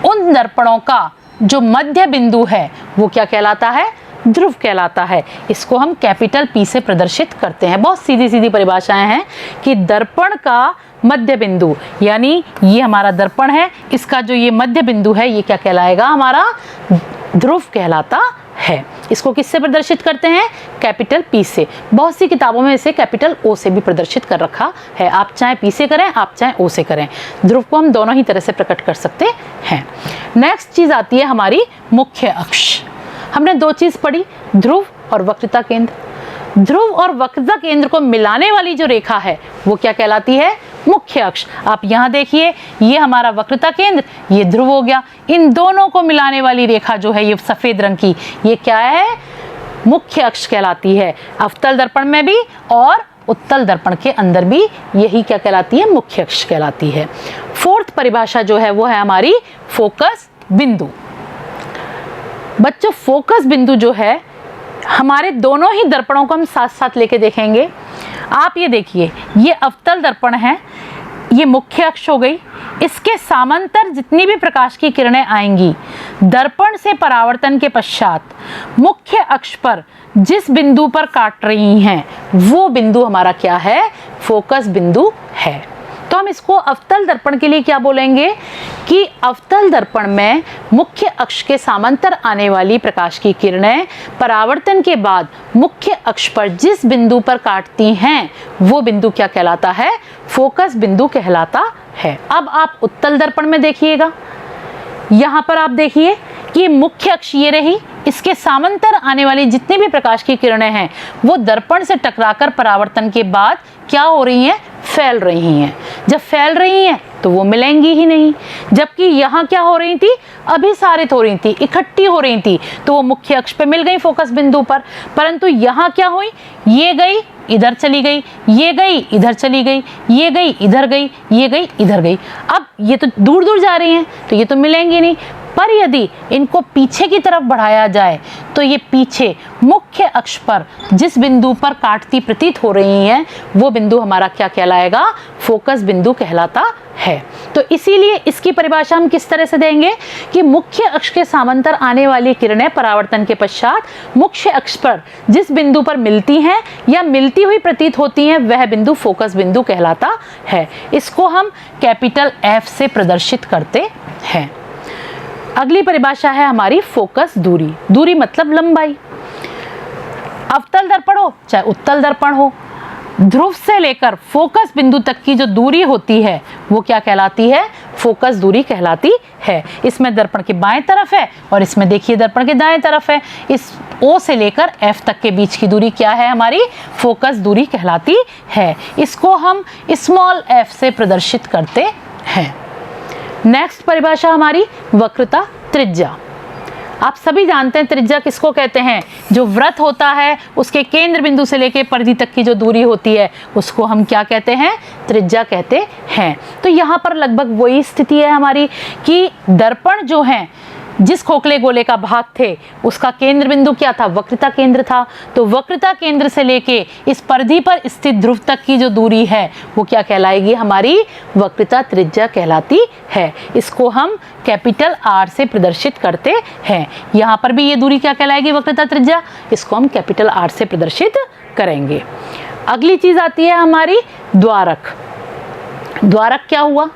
उन दर्पणों का जो मध्य बिंदु है वो क्या कहलाता है? ध्रुव कहलाता है। इसको हम कैपिटल P से प्रदर्शित करते हैं। बहुत सीधी सीधी परिभाषाएं हैं कि दर्पण का मध्य बिंदु, यानी ये हमारा दर्पण है, इसका जो ये मध्य बिंदु है ये क्या कहलाएगा? हमारा ध्रुव कहलाता है। इसको किससे प्रदर्शित करते हैं? कैपिटल P से। बहुत सी किताबों में इसे कैपिटल O से भी प्रदर्शित कर रखा है। आप चाहे P से करें, आप चाहे O से करें, ध्रुव को हम दोनों ही तरह से प्रकट कर सकते हैं। नेक्स्ट चीज आती है हमारी मुख्य अक्ष। हमने दो चीज पढ़ी, ध्रुव और वक्रता केंद्र। ध्रुव और वक्रता केंद्र को मिलाने वाली जो रेखा है वो क्या कहलाती है? मुख्य अक्ष। आप यहाँ देखिए, ये हमारा वक्रता केंद्र, ये ध्रुव हो गया। इन दोनों को मिलाने वाली रेखा जो है ये सफेद रंग की, ये क्या है? मुख्य अक्ष कहलाती है। अवतल दर्पण में भी और उत्तल दर्पण के अंदर भी यही क्या कहलाती है? मुख्य अक्ष कहलाती है। फोर्थ परिभाषा जो है वो है हमारी फोकस बिंदु। बच्चों फोकस बिंदु जो है हमारे दोनों ही दर्पणों को हम साथ साथ लेके देखेंगे। आप ये देखिए, ये अवतल दर्पण है, ये मुख्य अक्ष हो गई। इसके समांतर जितनी भी प्रकाश की किरणें आएंगी दर्पण से परावर्तन के पश्चात मुख्य अक्ष पर जिस बिंदु पर काट रही हैं वो बिंदु हमारा क्या है? फोकस बिंदु है। तो हम इसको अवतल दर्पण के लिए क्या बोलेंगे कि अवतल दर्पण में मुख्य अक्ष के समांतर आने वाली प्रकाश की किरणें परावर्तन के बाद मुख्य अक्ष पर जिस बिंदु पर काटती हैं वो बिंदु क्या कहलाता है? फोकस बिंदु कहलाता है। अब आप उत्तल दर्पण में देखिएगा, यहाँ पर आप देखिए कि मुख्य अक्ष ये रही, इसके समांतर आने वाली जितनी भी प्रकाश की किरणें हैं वो दर्पण से टकराकर परावर्तन के बाद क्या हो रही हैं, फैल रही हैं। जब फैल रही हैं तो वो मिलेंगी ही नहीं, जबकि यहाँ क्या हो रही थी, अभिसारित हो रही थी, इकट्ठी हो रही थी, तो वो मुख्य अक्ष पे मिल गई फोकस बिंदु पर। परंतु यहाँ क्या हुई, ये गई इधर चली गई, ये गई इधर चली गई, ये गई इधर गई, ये गई इधर गई। अब ये तो दूर दूर जा रही हैं तो ये तो मिलेंगी नहीं, पर यदि इनको पीछे की तरफ बढ़ाया जाए तो ये पीछे मुख्य अक्ष पर जिस बिंदु पर काटती प्रतीत हो रही हैं वो बिंदु हमारा क्या कहलाएगा, फोकस बिंदु कहलाता है। तो इसीलिए इसकी परिभाषा हम किस तरह से देंगे कि मुख्य अक्ष के समांतर आने वाली किरणें परावर्तन के पश्चात मुख्य अक्ष पर जिस बिंदु पर मिलती हैं या मिलती हुई प्रतीत होती हैं वह बिंदु फोकस बिंदु कहलाता है। इसको हम कैपिटल F से प्रदर्शित करते हैं। अगली परिभाषा है हमारी फोकस दूरी। दूरी मतलब लंबाई। अवतल दर्पण हो चाहे उत्तल दर्पण हो, ध्रुव से लेकर फोकस बिंदु तक की जो दूरी होती है वो क्या कहलाती है, फोकस दूरी कहलाती है। इसमें दर्पण के बाएं तरफ है और इसमें देखिए दर्पण के दाएं तरफ है। इस O से लेकर F तक के बीच की दूरी क्या है, हमारी फोकस दूरी कहलाती है। इसको हम स्मॉल f से प्रदर्शित करते हैं। नेक्स्ट परिभाषा हमारी वक्रता त्रिज्या। आप सभी जानते हैं त्रिज्या किसको कहते हैं, जो वृत्त होता है उसके केंद्र बिंदु से लेकर परिधि तक की जो दूरी होती है उसको हम क्या कहते हैं, त्रिज्या कहते हैं। तो यहाँ पर लगभग वही स्थिति है हमारी कि दर्पण जो है जिस खोखले गोले का भाग थे उसका केंद्र बिंदु क्या था, वक्रता केंद्र था। तो वक्रता केंद्र से लेके इस परिधि पर स्थित ध्रुव तक की जो दूरी है वो क्या कहलाएगी, हमारी वक्रता त्रिज्या कहलाती है। इसको हम कैपिटल R से प्रदर्शित करते हैं। यहाँ पर भी ये दूरी क्या कहलाएगी, वक्रता त्रिज्या, इसको हम कैपिटल R से प्रदर्शित करेंगे। अगली चीज आती है हमारी द्वारक। द्वारक क्या हुआ,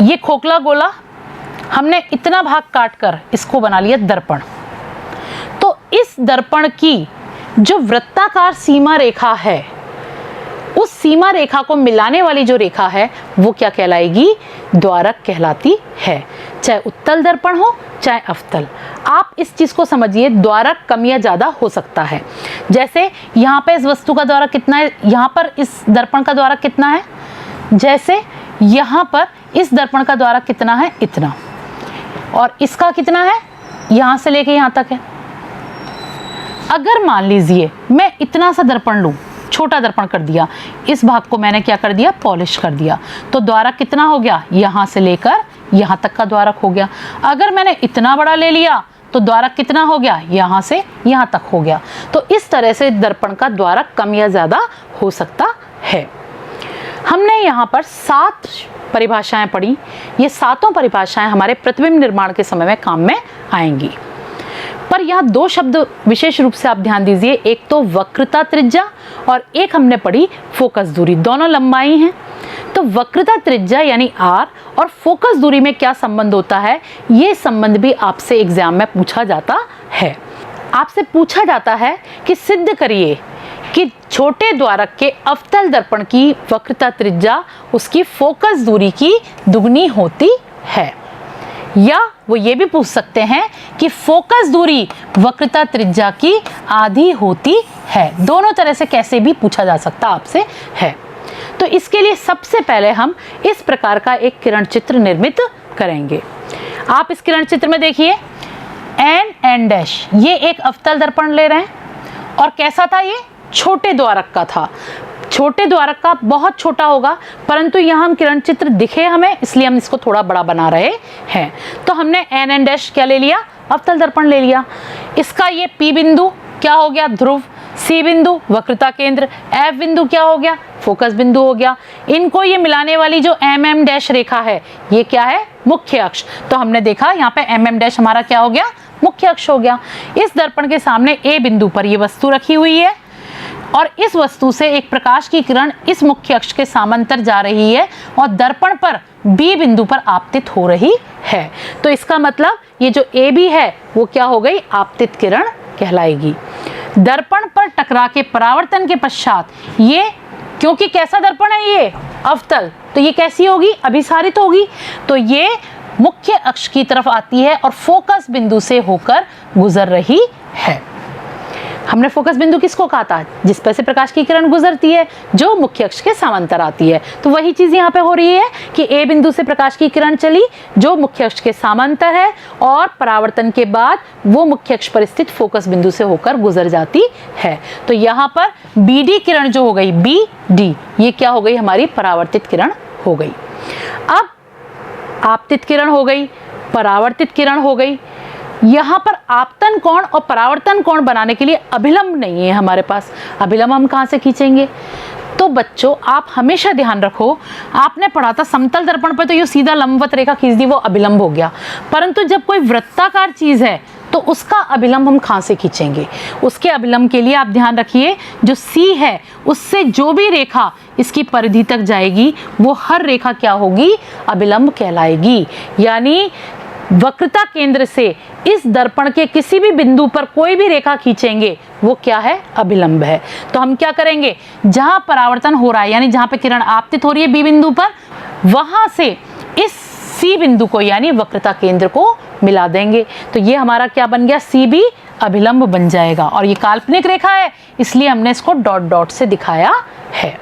ये खोखला गोला हमने इतना भाग काटकर इसको बना लिया दर्पण। तो इस दर्पण की जो वृत्ताकार सीमा रेखा है उस सीमा रेखा को मिलाने वाली जो रेखा है वो क्या कहलाएगी, द्वारक कहलाती है। चाहे उत्तल दर्पण हो चाहे अवतल, आप इस चीज को समझिए, द्वारक कम या ज्यादा हो सकता है। जैसे यहाँ पे इस वस्तु का द्वारक कितना है, यहाँ पर इस दर्पण का द्वारक कितना है, जैसे यहाँ पर इस दर्पण का द्वारक कितना है, इतना, और इसका कितना है, यहां से लेके यहां तक है। अगर मान लीजिए मैं इतना सा दर्पण लूं, छोटा दर्पण कर दिया, इस भाग को मैंने क्या कर दिया, पॉलिश कर दिया, तो द्वारक कितना हो गया, यहां से लेकर यहां तक का द्वारक हो गया। अगर मैंने इतना बड़ा ले लिया तो द्वारक कितना हो गया, यहां से यहां तक हो गया। तो इस तरह से दर्पण का द्वारक कम या ज्यादा हो सकता है। हमने यहाँ पर 7 परिभाषाएं पढ़ी। ये 7 परिभाषाएं हमारे प्रतिबिंब निर्माण के समय में काम में आएंगी। पर यहाँ 2 शब्द विशेष रूप से आप ध्यान दीजिए, एक तो वक्रता त्रिज्या और एक हमने पढ़ी फोकस दूरी, दोनों लंबाई हैं। तो वक्रता त्रिज्या यानी R और फोकस दूरी में क्या संबंध होता है, ये संबंध भी आपसे एग्जाम में पूछा जाता है। आपसे पूछा जाता है कि सिद्ध करिए कि छोटे द्वारक के अवतल दर्पण की वक्रता त्रिज्या उसकी फोकस दूरी की दुगनी होती है, या वो ये भी पूछ सकते हैं कि फोकस दूरी वक्रता त्रिज्या की आधी होती है। दोनों तरह से कैसे भी पूछा जा सकता आपसे है। तो इसके लिए सबसे पहले हम इस प्रकार का एक किरण चित्र निर्मित करेंगे। आप इस किरण चित्र में देखिए N डैश, ये एक अवतल दर्पण ले रहे हैं और कैसा था, ये छोटे द्वारक का था। छोटे द्वारक का बहुत छोटा होगा, परंतु यहाँ हम किरण चित्र दिखे हमें, इसलिए हम इसको थोड़ा बड़ा बना रहे हैं। तो हमने N डैश क्या ले लिया, अवतल दर्पण ले लिया। इसका ये P बिंदु क्या हो गया, ध्रुव, C बिंदु वक्रता केंद्र, F बिंदु क्या हो गया, फोकस बिंदु हो गया। इनको ये मिलाने वाली जो MM डैश रेखा है ये क्या है, मुख्य अक्ष। तो हमने देखा यहाँ पे MM डैश हमारा क्या हो गया, मुख्य अक्ष हो गया। इस दर्पण के सामने A बिंदु पर ये वस्तु रखी हुई है और इस वस्तु से एक प्रकाश की किरण इस मुख्य अक्ष के समांतर जा रही है और दर्पण पर B बिंदु पर आपतित हो रही है। तो इसका मतलब ये जो AB है वो क्या हो गई, आपतित किरण कहलाएगी। दर्पण पर टकरा के परावर्तन के पश्चात ये, क्योंकि कैसा दर्पण है ये, अवतल, तो ये कैसी होगी, अभिसारित होगी। तो ये मुख्य अक्ष की तरफ आती है और फोकस बिंदु से होकर गुजर रही है। हमने फोकस बिंदु किसको कहा था? जिस पर से प्रकाश की किरण गुजरती है, जो मुख्य अक्ष के समांतर आती है। तो वही चीज यहाँ पे हो रही है कि ए बिंदु से प्रकाश की किरण चली जो मुख्य अक्ष के समांतर है और परावर्तन के बाद वो मुख्य अक्ष पर स्थित फोकस बिंदु से होकर गुजर जाती है। तो यहाँ पर बीडी किरण जो हो गई, बी डी, ये क्या हो गई? हमारी परावर्तित किरण हो गई। अब आपतित किरण हो गई, परावर्तित किरण हो गई। यहाँ पर आपतन कोण और परावर्तन कोण बनाने के लिए अभिलंब नहीं है हमारे पास। अभिलंब हम कहाँ से खींचेंगे? तो बच्चों आप हमेशा ध्यान रखो, आपने पढ़ा था समतल दर्पण पर तो ये सीधा लंबवत रेखा खींच दी, वो अभिलंब हो गया। परंतु जब कोई वृत्ताकार चीज है तो उसका अभिलंब हम कहाँ से खींचेंगे? उसके अभिलंब के लिए आप ध्यान रखिए, जो सी है उससे जो भी रेखा इसकी परिधि तक जाएगी वो हर रेखा क्या होगी? अभिलंब कहलाएगी। यानी वक्रता केंद्र से इस दर्पण के किसी भी बिंदु पर कोई भी रेखा खींचेंगे वो क्या है? अभिलंब है। तो हम क्या करेंगे? जहां परावर्तन हो रहा है यानी जहां पे किरण आपतित हो रही है बी बिंदु पर, वहां से इस सी बिंदु को यानी वक्रता केंद्र को मिला देंगे। तो ये हमारा क्या बन गया? सी बी अभिलंब बन जाएगा। और ये काल्पनिक रेखा है इसलिए हमने इसको डॉट डॉट से दिखाया है।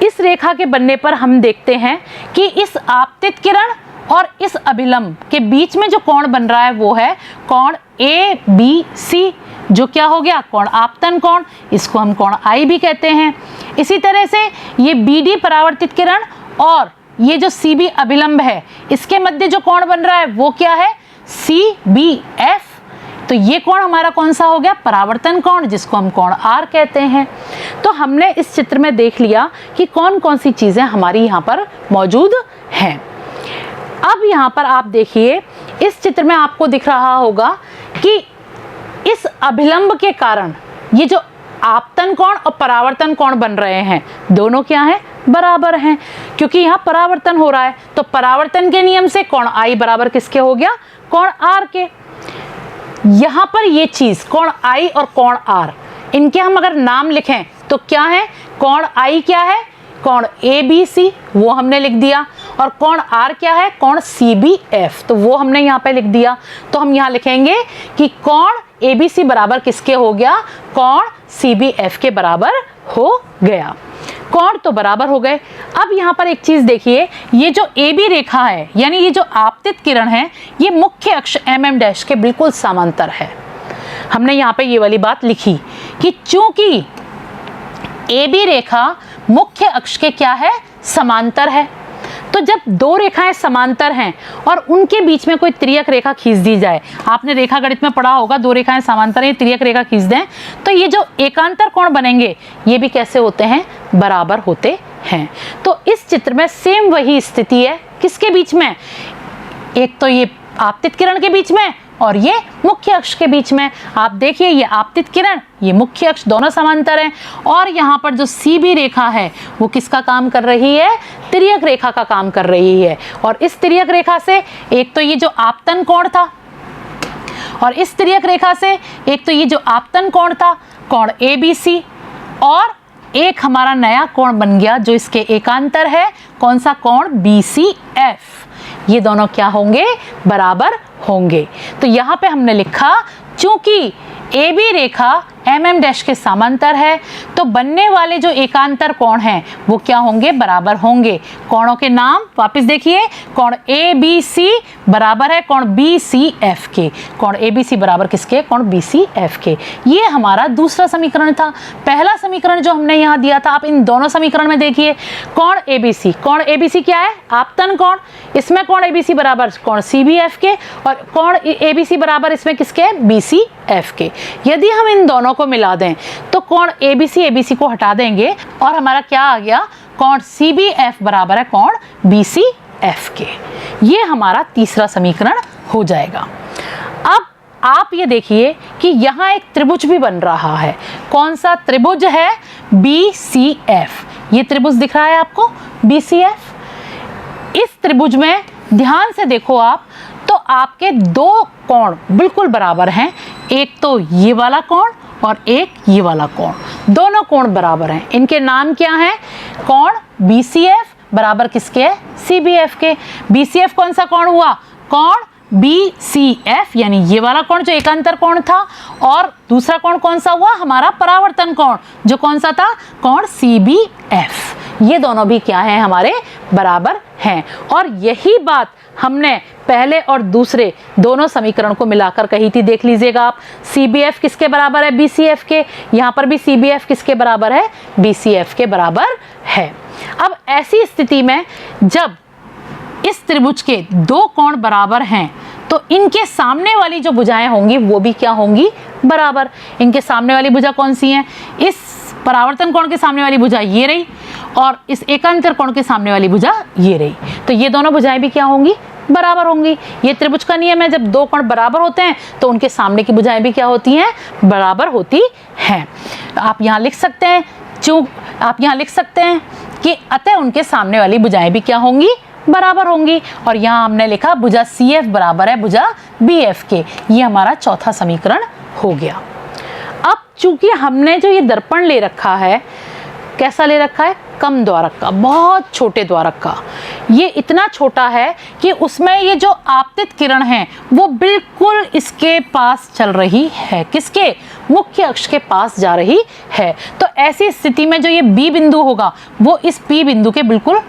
इस रेखा के बनने पर हम देखते हैं कि इस आपतित किरण और इस अभिलंब के बीच में जो कोण बन रहा है वो है कोण ए बी सी, जो क्या हो गया? कोण आपतन कोण। इसको हम कोण आई भी कहते हैं। इसी तरह से ये बी डी परावर्तित किरण और ये जो सी बी अभिलंब है इसके मध्य जो कोण बन रहा है वो क्या है? C B F. तो ये कोण हमारा कौन सा हो गया? परावर्तन कोण, जिसको हम कोण आर कहते हैं। तो हमने इस चित्र में देख लिया कि कौन कौन सी चीजें हमारी यहाँ पर मौजूद हैं। अब यहाँ पर आप देखिए, इस चित्र में आपको दिख रहा होगा कि इस अभिलंब के कारण ये जो आपतन कोण और परावर्तन कोण बन रहे हैं दोनों क्या हैं? बराबर हैं, क्योंकि यहाँ परावर्तन हो रहा है। तो परावर्तन के नियम से कोण आई बराबर किसके हो गया? कोण आर के। यहाँ पर ये चीज कोण आई और कोण आर, इनके हम अगर नाम लिखें तो क्या है? कोण आई क्या है? कोण ए बी सी, वो हमने लिख दिया। और कोण आर क्या है? कोण सी बी एफ, तो वो हमने यहाँ पे लिख दिया। तो हम यहाँ लिखेंगे कि कोण ए बी सी बराबर किसके हो गया? कोण सी बी एफ के बराबर हो गया। कोण तो बराबर हो गए। अब यहाँ पर एक चीज देखिए, ये जो ए बी रेखा है यानी ये जो आपतित किरण है ये मुख्य अक्ष एम एम डैश के बिल्कुल समांतर है। हमने यहाँ पे ये वाली बात लिखी कि चूंकि ए बी रेखा मुख्य अक्ष के क्या है? समांतर है। तो जब दो रेखाएं समांतर हैं और उनके बीच में कोई तिर्यक रेखा खींच दी जाए, आपने रेखा गणित में पढ़ा होगा, दो रेखाएं समांतर हैं, तिर्यक रेखा खींच दें तो ये जो एकांतर कोण बनेंगे ये भी कैसे होते हैं? बराबर होते हैं। तो इस चित्र में सेम वही स्थिति है। किसके बीच में? एक तो ये आपतित किरण के बीच में और ये मुख्य अक्ष के बीच में। आप देखिए ये आपतित किरण, ये मुख्य अक्ष, दोनों समांतर हैं। और यहाँ पर जो सी बी रेखा है वो किसका काम कर रही है? तिर्यक रेखा का काम कर रही है। और इस तिर्यक रेखा से एक तो ये जो आपतन कोण था और इस तिर्यक रेखा से एक तो ये जो आपतन कोण था, कोण ए बी सी, और एक हमारा नया कोण बन गया जो इसके एकांतर है। कौन सा कोण? B C F. ये दोनों क्या होंगे? बराबर होंगे। तो यहाँ पे हमने लिखा चूंकि ए बी रेखा एम एम डैश के समांतर है तो बनने वाले जो एकांतर कोण हैं वो क्या होंगे? बराबर होंगे। कोणों के नाम वापस देखिए, कोण ए बी सी बराबर है कोण बी सी एफ के। कोण ए बी सी बराबर किसके? कोण बी सी एफ के। ये हमारा दूसरा समीकरण था। पहला समीकरण जो हमने यहाँ दिया था, आप इन दोनों समीकरण में देखिए, कोण ए बी सी, कोण ए बी सी क्या है? आपतन कोण। इसमें कोण ए बी सी बराबर कोण सी बी एफ के और कोण ए बी सी बराबर इसमें किसके? बी सी एफ के। यदि हम इन दोनों को मिला दें तो कोण एबीसी को हटा देंगे और हमारा क्या आ गया? कोण सीबीएफ बराबर है कोण बीसीएफ के। ये हमारा तीसरा समीकरण हो जाएगा। अब आप ये देखिए कि यहाँ एक त्रिभुज भी बन रहा है। कौन सा त्रिभुज है? बीसीएफ। ये त्रिभुज दिख रहा है आपको, बीसीएफ। इस त्रिभुज में ध्यान से देखो आप, तो आपके दो कोण बिल्कुल बराबर हैं। एक तो ये वाला कोण और एक ये वाला कोण, दोनों कोण बराबर हैं। इनके नाम क्या हैं? कोण बीसीएफ बराबर किसके है? सीबीएफ के। बीसीएफ कौन सा कोण हुआ? कौन BCF, यानी ये वाला कोण जो एकांतर कोण था, और दूसरा कोण कौन सा हुआ हमारा परावर्तन कोण, जो कौन सा था कोण CBF। ये दोनों भी क्या है हमारे बराबर हैं। और यही बात हमने पहले और दूसरे दोनों समीकरण को मिलाकर कही थी, देख लीजिएगा आप। CBF किसके बराबर है BCF के, यहाँ पर भी CBF किसके बराबर है BCF के बराबर है। अब ऐसी स्थिति में जब इस त्रिभुज के दो कोण बराबर हैं तो इनके सामने वाली जो भुजाएं होंगी वो भी क्या होंगी बराबर। इनके सामने वाली भुजा कौन सी है, इस परावर्तन कोण के सामने वाली भुजा ये रही, और इस एकांतर कोण के सामने वाली भुजा ये रही। तो ये दोनों भुजाएं भी क्या होंगी बराबर होंगी। ये त्रिभुज का नियम है, जब दो कोण बराबर होते हैं तो उनके सामने की भुजाएं भी क्या होती हैं बराबर होती हैं। आप यहाँ लिख सकते हैं, आप यहाँ लिख सकते हैं कि अतः उनके सामने वाली भुजाएं भी क्या होंगी बराबर होंगी। और यहाँ हमने लिखा भुजा CF बराबर है भुजा BF के। ये हमारा चौथा समीकरण हो गया। अब चूंकि हमने जो ये दर्पण ले रखा है, कैसा ले रखा है, कम द्वारक का, बहुत छोटे द्वारक का। ये इतना छोटा है कि उसमें ये जो आपतित किरण है वो बिल्कुल इसके पास चल रही है, किसके, मुख्य अक्ष के पास जा रही है। तो ऐसी स्थिति में जो ये B बिंदु होगा वो इस P बिंदु के बिल्कुल,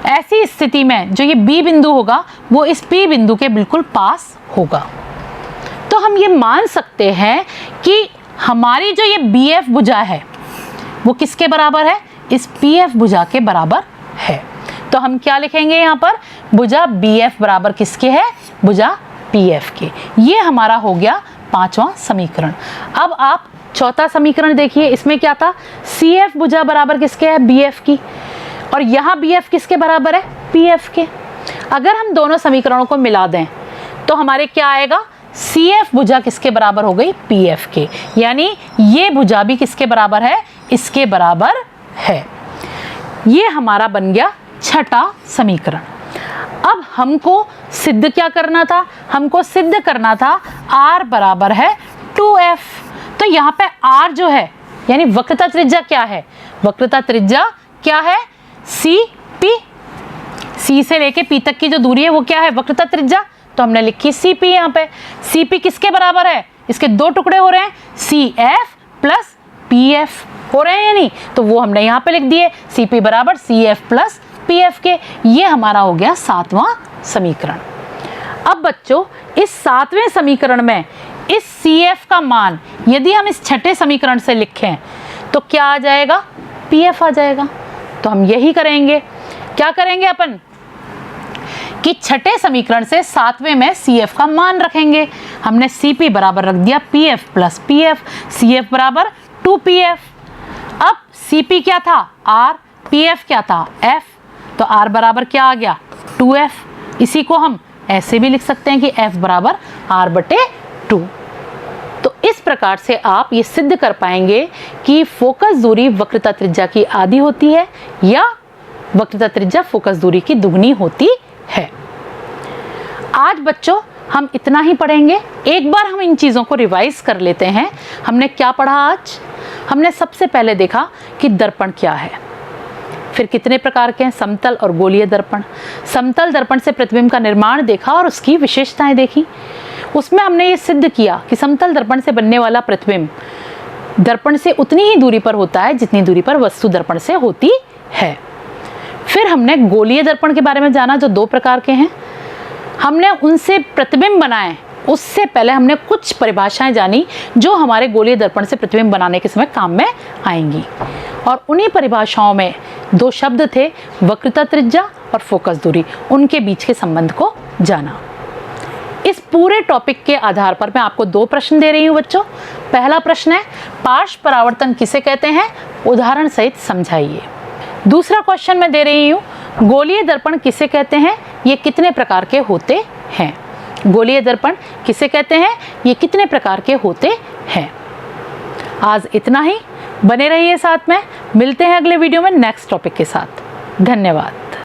ऐसी स्थिति में जो ये B बिंदु होगा वो इस P बिंदु के बिल्कुल पास होगा। तो हम ये मान सकते हैं कि हमारी जो ये BF भुजा है वो किसके बराबर है, इस PF भुजा के बराबर है। तो हम क्या लिखेंगे यहाँ पर, भुजा BF बराबर किसके है, भुजा PF के। ये हमारा हो गया पांचवा समीकरण। अब आप चौथा समीकरण देखिए, इसमें क्या था, CF भुजा बराबर किसके है BF की, और यहाँ BF किसके बराबर है PF के। अगर हम दोनों समीकरणों को मिला दें तो हमारे क्या आएगा, CF भुजा किसके बराबर हो गई PF के, यानी ये भुजा भी किसके बराबर है, इसके बराबर है। ये हमारा बन गया छठा समीकरण। अब हमको सिद्ध क्या करना था, हमको सिद्ध करना था R बराबर है 2F। तो यहाँ पे R जो है यानी वक्रता त्रिज्या क्या है, वक्रता त्रिज्या क्या है CP, C से लेके P तक की जो दूरी है वो क्या है वक्रता त्रिज्या। तो हमने लिखी CP, यहाँ पे CP किसके बराबर है, इसके दो टुकड़े हो रहे हैं CF प्लस PF हो रहे हैं या नहीं, तो वो हमने यहाँ पे लिख दिए CP बराबर CF प्लस PF के। ये हमारा हो गया सातवां समीकरण। अब बच्चों इस सातवें समीकरण में इस CF का मान यदि हम इस छठे समीकरण से लिखें तो क्या आ जाएगा, PF आ जाएगा। तो हम यही करेंगे, क्या करेंगे अपन कि छठे समीकरण से सातवें में CF का मान रखेंगे। हमने CP बराबर रख दिया PF प्लस PF, CF बराबर 2PF। अब CP क्या था R, PF क्या था F, तो R बराबर क्या आ गया 2F। इसी को हम ऐसे भी लिख सकते हैं कि F बराबर R बटे 2। तो इस प्रकार से आप ये सिद्ध कर पाएंगे कि फोकस दूरी वक्रता त्रिज्या की आधी होती है या वक्रता त्रिज्या फोकस दूरी की दुगनी होती है। आज बच्चों हम इतना ही पढ़ेंगे। एक बार हम इन चीज़ों को रिवाइज कर लेते हैं। हमने क्या पढ़ा आज, हमने सबसे पहले देखा कि दर्पण क्या है, फिर कितने प्रकार के हैं, समतल और गोलीय दर्पण। समतल दर्पण से प्रतिबिंब का निर्माण देखा और उसकी विशेषताएं देखी। उसमें हमने ये सिद्ध किया कि समतल दर्पण से बनने वाला प्रतिबिंब दर्पण से उतनी ही दूरी पर होता है जितनी दूरी पर वस्तु दर्पण से होती है। फिर हमने गोलीय दर्पण के बारे में जाना जो दो प्रकार के हैं। हमने उनसे प्रतिबिंब बनाए, उससे पहले हमने कुछ परिभाषाएं जानी जो हमारे गोलीय दर्पण से प्रतिबिंब बनाने के समय काम में आएंगी। और उन्हीं परिभाषाओं में दो शब्द थे, वक्रता त्रिज्या और फोकस दूरी। उनके बीच के संबंध को जाना। इस पूरे टॉपिक के आधार पर मैं आपको दो प्रश्न दे रही हूँ बच्चों। पहला प्रश्न है पार्श्व परावर्तन किसे कहते हैं, उदाहरण सहित समझाइए। दूसरा क्वेश्चन मैं दे रही हूँ गोलीय दर्पण किसे कहते हैं, ये कितने प्रकार के होते हैं। गोलीय दर्पण किसे कहते हैं, ये कितने प्रकार के होते हैं। आज इतना ही, बने रहिए साथ में। मिलते हैं अगले वीडियो में नेक्स्ट टॉपिक के साथ। धन्यवाद।